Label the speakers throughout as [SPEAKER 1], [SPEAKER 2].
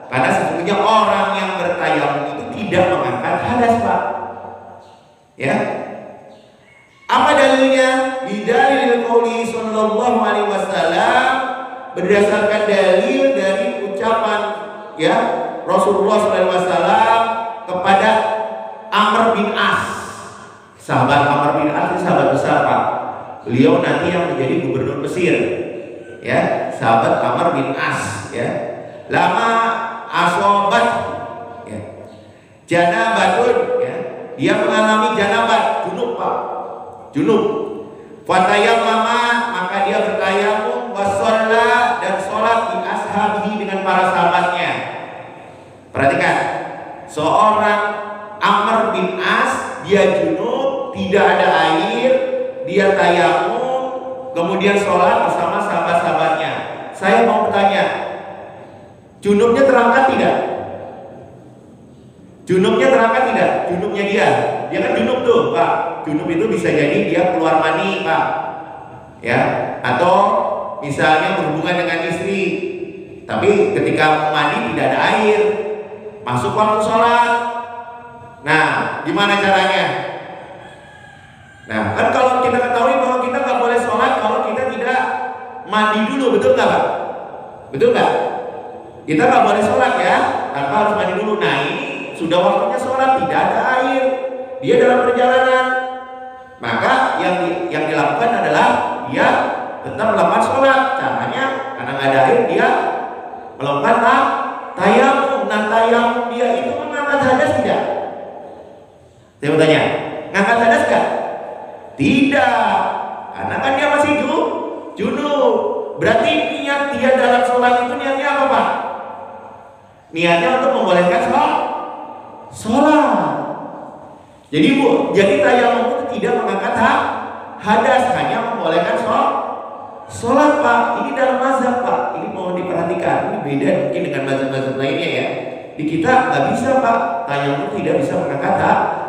[SPEAKER 1] Karena sesungguhnya orang yang bertayamum itu tidak mengangkat hadas, Pak. Ya. Apa dalilnya? Bidalil qauli sallallahu alaihi wasallam, berdasarkan dalil dari ucapan ya Rasulullah sallallahu alaihi wasallam kepada Amr bin As. Sahabat Amr bin As ini sahabat besar, Pak. Beliau nanti yang menjadi gubernur Mesir. Ya, sahabat Amr bin As ya. Lama asobat ya. Janabatun ya. Dia mengalami janabat, junub, Pak. Junub. Fatayamama, maka dia bertayamum, wasalla, dan sholat di ashabihi dengan para sahabatnya. Perhatikan, seorang Amr bin As, dia junub, tidak ada air, dia tayamum, kemudian sholat bersama sahabat-sahabatnya. Saya mau bertanya, junubnya terangkat tidak? Junubnya terangkat tidak? Junubnya dia kan junub tuh, Pak. Junub itu bisa jadi dia keluar mani, Pak. Ya, atau misalnya berhubungan dengan istri, tapi ketika mandi tidak ada air, masuk waktu sholat. Nah, gimana caranya? Nah, kan kalau kita ketahui bahwa kita nggak boleh sholat kalau kita tidak mandi dulu, betul nggak, Pak? Betul nggak? Kita nggak boleh sholat ya tanpa harus mandi dulu. Nah, ini sudah waktunya sholat, tidak ada air, dia dalam perjalanan, maka yang dilakukan adalah dia tetap melakukan sholat. Caranya karena nggak ada air, dia melakukan tayamum. Nah, tayamum dia itu mengangkat hadas tidak? Saya mau tanya, ngangkat hadas nggak? Tidak, karena kan dia masih junub. Berarti niat dia dalam sholat itu niatnya apa, Pak? Niatnya untuk membolehkan sholat. Jadi tayamum itu tidak mengangkat hadas, hanya membolehkan sholat, Pak. Ini dalam mazhab, Pak. Ini mohon diperhatikan. Ini beda mungkin dengan mazhab-mazhab lainnya ya. Di kita nggak bisa, Pak. Tayamum tidak bisa mengangkat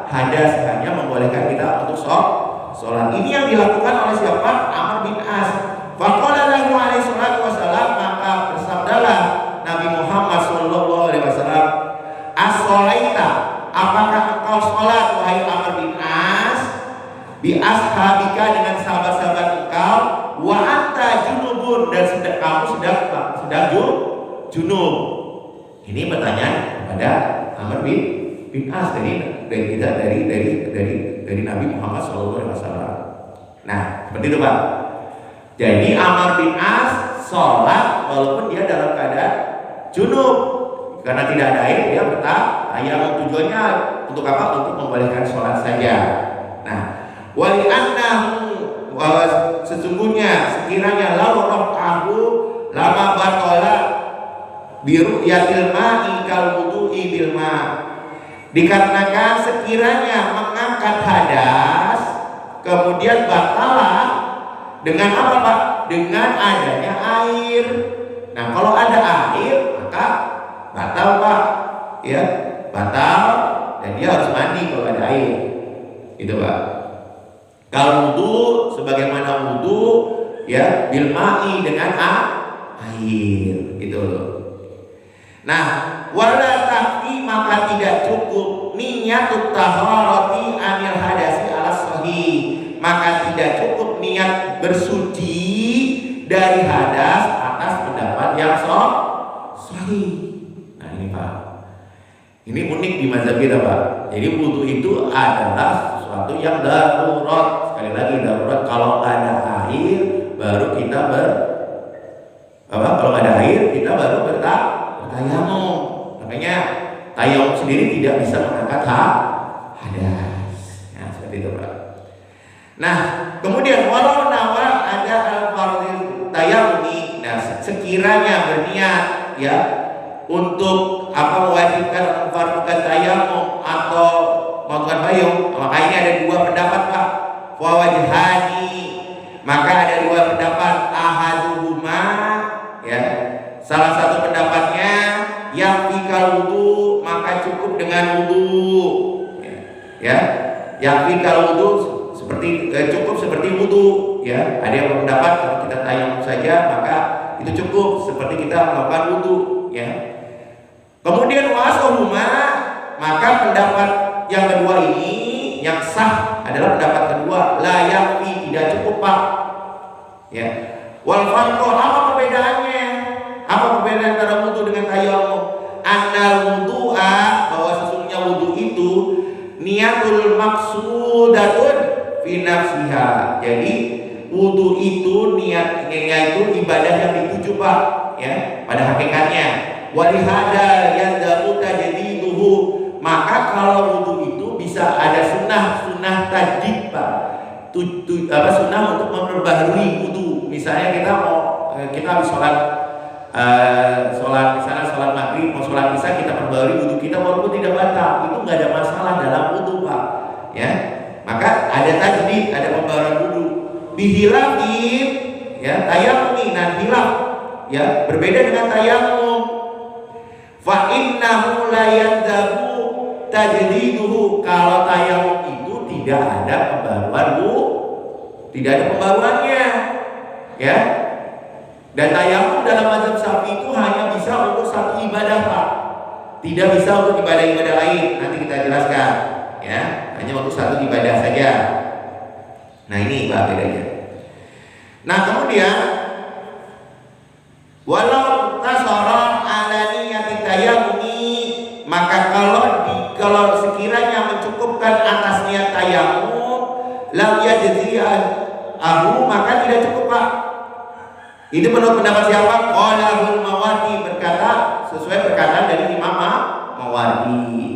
[SPEAKER 1] hadas, hanya membolehkan kita untuk sholat. Ini yang dilakukan oleh siapa? Amr bin As. Faqala lahu alaihi salatu wasalam, maka bersabdalah Nabi Muhammad sallallahu alaihi wasallam, as-sholaita, apakah engkau sholat wahai Amr bin As, bi ashabika dengan sahabat-sahabat engkau, wa anta junubun, dan kamu sedang junub. Ini pertanyaan kepada Amr bin As dari Nabi Muhammad SAW. Nah, seperti itu, Pak. Jadi Amr bin As sholat walaupun dia dalam keadaan junub, karena tidak ada air dia bertayamum. Tujuannya untuk apa? Untuk membolehkan sholat saja. Nah, wali annahu, sesungguhnya sekiranya lau raf'ahu lama batola biru yatil ma'i kal wudu'i bil ma', dikarenakan sekiranya mengangkat hadas kemudian batalah dengan apa, Pak? Dengan adanya air. Nah, kalau ada air maka batal, Pak. Ya, batal, dan dia harus mandi kalau ada air. Itu, Pak. Kalau wudu sebagaimana wudu ya bil ma'i, dengan air. Gitu loh. Nah, wala takfi, maka tidak cukup niyatut taharati anil hadasi ala sahih, maka tidak cukup niat bersuci dari hadas atas pendapat yang sahih. Nah, ini, Pak, ini unik di mazhab kita, Pak. Jadi wudu itu adalah sesuatu yang darurat. Sekali lagi darurat. Kalau nggak ada air baru kita kalau nggak ada air kita baru bertayamum. Makanya tayamum sendiri tidak bisa mengangkat hadas. Nah, seperti itu, Pak. Nah, kemudian walau nawa ada al-fardhu tayamumi, nah sekiranya berniat ya untuk mewajibkan memfardukan tayamum atau melakukan tayamum, maka ini ada dua pendapat, Pak. Wa wajhani, maka ada dua pendapat. Ahaduhuma ya, salah satu pendapatnya yang fikal wudu, maka cukup dengan wudu ya. Yang fikal wudu cukup seperti wudu ya. Ada yang berpendapat kalau kita tayamum saja maka itu cukup seperti kita melakukan wudu ya.
[SPEAKER 2] Kemudian wasohuma, maka pendapat yang kedua ini yang sah adalah pendapat kedua, la yakfi, tidak cukup Pak. Ya. Wal farqu, apa perbedaannya? Apa perbedaan antara wudu dengan tayamum? Annal wudu'a, bahwa sesungguhnya wudu itu niatul maksudatun fi nafsiha. Jadi wudu itu niatnya itu ibadah yang dituju Pak, ya, pada hakikatnya. Walihada yadzamu tajdiduhu, maka kalau wudu itu bisa ada sunnah tajdid Pak. Sunnah untuk memperbaharui wudu. Misalnya kita habis sholat misalnya sholat maghrib mau sholat isya, kita perbaharui wudu kita walaupun tidak batal, itu nggak ada masalah dalam wudu Pak, ya. Maka ada tajdid, ada pembaharuan wudu. Bihilafin, ya, tayamum dan hilaf, ya, berbeda dengan tayamum. Fa innahu la yadzabu tajdiduhu, kalau tayamum itu tidak ada pembaharuan wudu, tidak ada pembaharuannya, ya. Dan tayamum dalam mazhab Syafi'i itu hanya bisa untuk satu ibadah Pak, tidak bisa untuk ibadah-ibadah lain. Nanti kita jelaskan, ya, hanya untuk satu ibadah saja. Nah ini Pak bedanya. Nah kemudian walau tasara ala niyati tayamumi, maka kalau sekiranya mencukupkan atas niat tayamum, lam yajzi'ahu, maka tidak cukup Pak. Itu menurut pendapat siapa? Qalahul Mawardi, berkata sesuai perkataan dari Imam Mawardi.